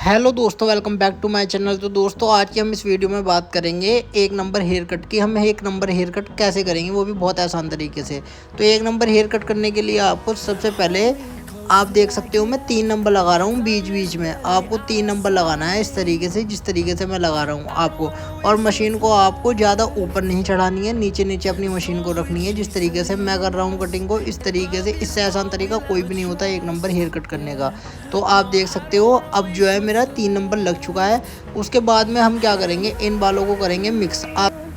Hello दोस्तों, welcome back to my channel. तो दोस्तों, आज की हम इस वीडियो में बात करेंगे एक नंबर हेयर कट की। हम एक नंबर हेयर कट कैसे करेंगे, वो भी बहुत आसान तरीके से। तो एक नंबर हेयर कट करने के लिए आपको सबसे पहले, आप देख सकते हो मैं 3 नंबर लगा रहा हूँ बीच बीच में। आपको 3 नंबर लगाना है इस तरीके से, जिस तरीके से मैं लगा रहा हूँ आपको। और मशीन को आपको ज़्यादा ऊपर नहीं चढ़ानी है, नीचे नीचे अपनी मशीन को रखनी है। जिस तरीके से मैं कर रहा हूँ कटिंग को, इस तरीके से। इससे आसान तरीका कोई भी नहीं होता एक नंबर हेयर कट करने का। तो आप देख सकते हो अब जो है मेरा 3 नंबर लग चुका है। उसके बाद में हम क्या करेंगे, इन बालों को करेंगे मिक्स।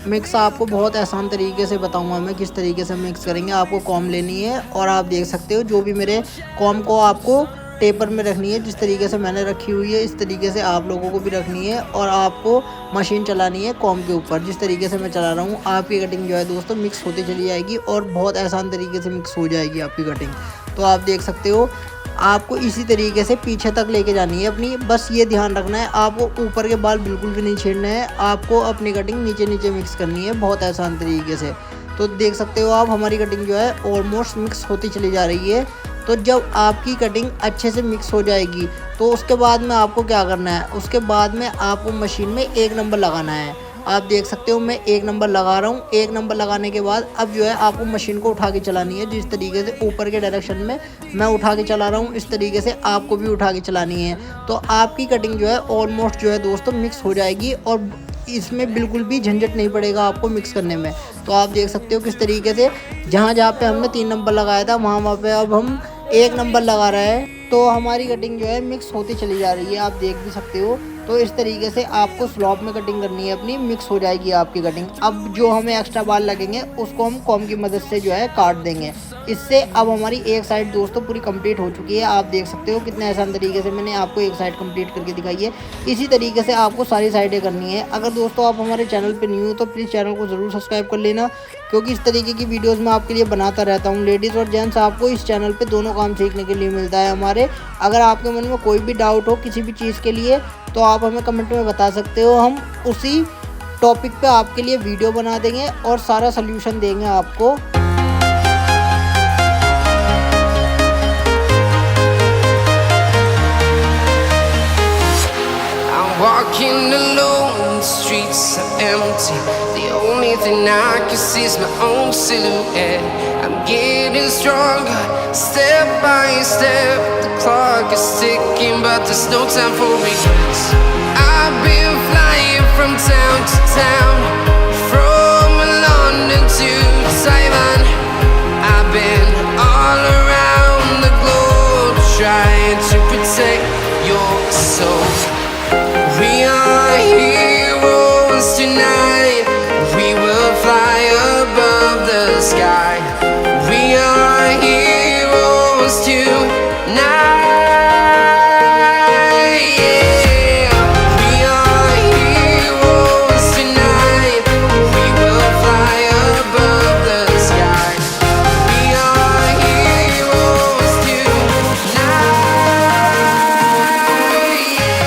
मिक्स आपको बहुत आसान तरीके से बताऊंगा मैं किस तरीके से मिक्स करेंगे। आपको कॉम लेनी है और आप देख सकते हो जो भी मेरे कॉम को आपको टेपर में रखनी है, जिस तरीके से मैंने रखी हुई है इस तरीके से आप लोगों को भी रखनी है। और आपको मशीन चलानी है कॉम के ऊपर, जिस तरीके से मैं चला रहा हूँ। आपकी कटिंग जो है दोस्तों मिक्स होती चली जाएगी और बहुत आसान तरीके से मिक्स हो जाएगी आपकी कटिंग। तो आप देख सकते हो आपको इसी तरीके से पीछे तक लेके जानी है अपनी। बस ये ध्यान रखना है, आपको ऊपर के बाल बिल्कुल भी नहीं छेड़ना है। आपको अपनी कटिंग नीचे नीचे मिक्स करनी है बहुत आसान तरीके से। तो देख सकते हो आप हमारी कटिंग जो है ऑलमोस्ट मिक्स होती चली जा रही है। तो जब आपकी कटिंग अच्छे से मिक्स हो जाएगी तो उसके बाद में आपको क्या करना है, उसके बाद में आपको मशीन में एक नंबर लगाना है। आप देख सकते हो मैं एक नंबर लगा रहा हूँ। एक नंबर लगाने के बाद अब जो है आपको मशीन को उठा के चलानी है, जिस तरीके से ऊपर के डायरेक्शन में मैं उठा के चला रहा हूँ इस तरीके से आपको भी उठा के चलानी है। तो आपकी कटिंग जो है ऑलमोस्ट जो है दोस्तों मिक्स हो जाएगी और इसमें बिल्कुल भी झंझट नहीं पड़ेगा आपको मिक्स करने में। तो आप देख सकते हो किस तरीके से जहाँ जहाँ पे हमने 3 नंबर लगाया था वहाँ पे अब हम एक नंबर लगा रहे हैं। तो हमारी कटिंग जो है मिक्स होती चली जा रही है, आप देख भी सकते हो। तो इस तरीके से आपको स्लॉप में कटिंग करनी है अपनी, मिक्स हो जाएगी आपकी कटिंग। अब जो हमें एक्स्ट्रा बाल लगेंगे उसको हम कॉम की मदद से जो है काट देंगे। इससे अब हमारी एक साइड दोस्तों पूरी कंप्लीट हो चुकी है। आप देख सकते हो कितने आसान तरीके से मैंने आपको एक साइड कंप्लीट करके दिखाई है। इसी तरीके से आपको सारी साइडें करनी है। अगर दोस्तों आप हमारे चैनल पर न्यू हो तो प्लीज़ चैनल को ज़रूर सब्सक्राइब कर लेना, क्योंकि इस तरीके की वीडियोस मैं आपके लिए बनाता रहता हूँ। लेडीज़ और जेंट्स आपको इस चैनल पे दोनों काम सीखने के लिए मिलता है हमारे। अगर आपके मन में कोई भी डाउट हो किसी भी चीज़ के लिए तो आप हमें कमेंट में बता सकते हो। हम उसी टॉपिक पे आपके लिए वीडियो बना देंगे और सारा सल्यूशन देंगे आपको। Walking alone, the streets are empty. The only thing I can see is my own silhouette. I'm getting stronger, step by step. The clock is ticking, but there's no time for regrets. I've been flying from town to town, from London to Taiwan. I've been all around the globe, trying to protect your soul. We are heroes tonight. We will fly above the sky. We are heroes tonight. Yeah. We are heroes tonight. We will fly above the sky. We are heroes tonight. Yeah.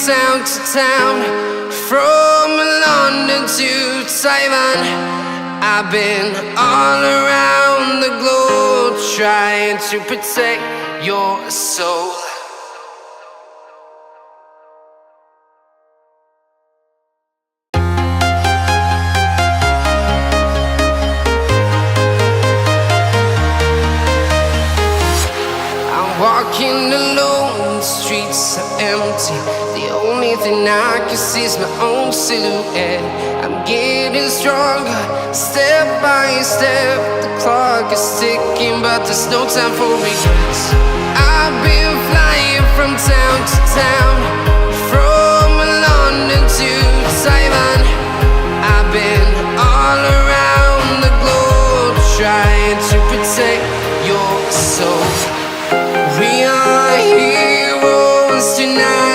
town to town, from London to Taiwan. I've been all around the globe trying to protect your soul. Walking alone, the streets are empty. The only thing I can see is my own silhouette. I'm getting stronger, step by step. The clock is ticking, but there's no time for regrets. I've been flying from town to town, from London to Taiwan. I've been all around the globe trying to protect your soul. We are heroes tonight.